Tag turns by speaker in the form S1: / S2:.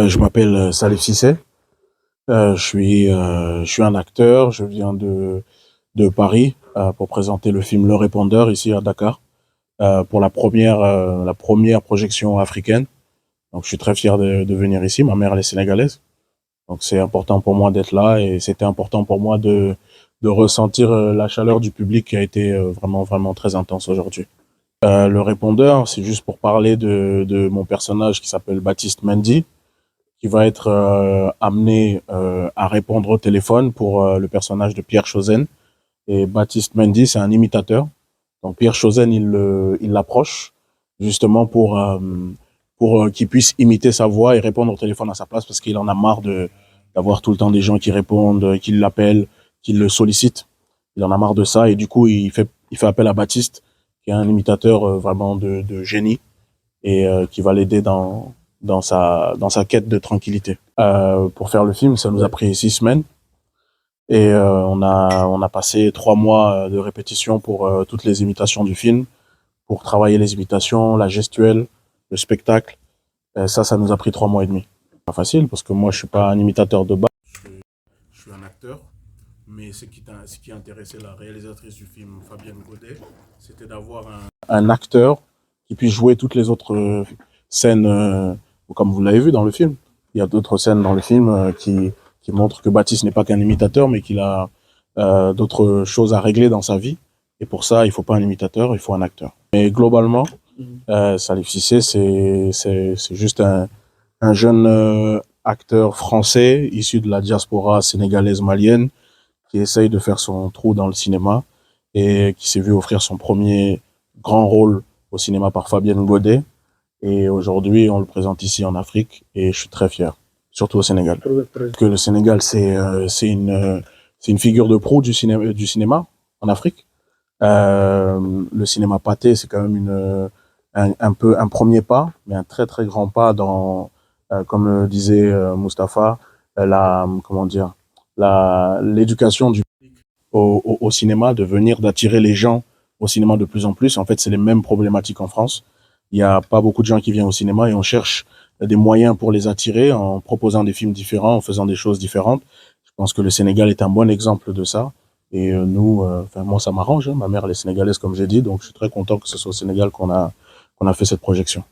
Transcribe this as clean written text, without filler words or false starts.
S1: Je m'appelle Salif Cissé. Je suis un acteur. Je viens de Paris pour présenter le film Le Répondeur ici à Dakar pour la première projection africaine. Donc je suis très fier de venir ici. Ma mère elle est sénégalaise, donc c'est important pour moi d'être là et c'était important pour moi de ressentir la chaleur du public qui a été vraiment très intense aujourd'hui. Le Répondeur, c'est juste pour parler de mon personnage qui s'appelle Baptiste Mendy, qui va être amené à répondre au téléphone pour le personnage de Pierre Chosen. Et Baptiste Mendy, c'est un imitateur. Donc Pierre Chosen, il l'approche justement pour qu'il puisse imiter sa voix et répondre au téléphone à sa place parce qu'il en a marre d'avoir tout le temps des gens qui répondent, qui l'appellent, qui le sollicitent. Il en a marre de ça et du coup, il fait appel à Baptiste, qui est un imitateur vraiment de génie et qui va l'aider dans sa quête de tranquillité. Pour faire le film, ça nous a pris 6 semaines et on a passé 3 mois de répétition pour toutes les imitations du film, pour travailler les imitations, la gestuelle, le spectacle. Ça nous a pris 3 mois et demi. Pas facile parce que moi je suis pas un imitateur de base. Je suis un acteur, mais ce qui intéressait la réalisatrice du film, Fabienne Godet, c'était d'avoir un acteur qui puisse jouer toutes les autres scènes, comme vous l'avez vu dans le film. Il y a d'autres scènes dans le film qui montrent que Baptiste n'est pas qu'un imitateur, mais qu'il a d'autres choses à régler dans sa vie. Et pour ça, il faut pas un imitateur, il faut un acteur. Et globalement, Salif Cissé, c'est juste un jeune acteur français issu de la diaspora sénégalaise malienne qui essaye de faire son trou dans le cinéma et qui s'est vu offrir son premier grand rôle au cinéma par Fabienne Godet. Et aujourd'hui, on le présente ici en Afrique et je suis très fier, surtout au Sénégal. Que le Sénégal, c'est une figure de proue du cinéma en Afrique. Le cinéma pâté, c'est quand même un peu un premier pas, mais un très grand pas dans, comme le disait Mustapha, l'éducation du public au cinéma, d'attirer les gens au cinéma de plus en plus. En fait, c'est les mêmes problématiques en France. Il y a pas beaucoup de gens qui viennent au cinéma et on cherche des moyens pour les attirer en proposant des films différents, en faisant des choses différentes. Je pense que le Sénégal est un bon exemple de ça. Et nous, moi, ça m'arrange. Hein. Ma mère, elle est sénégalaise, comme j'ai dit, donc je suis très content que ce soit au Sénégal qu'on a fait cette projection.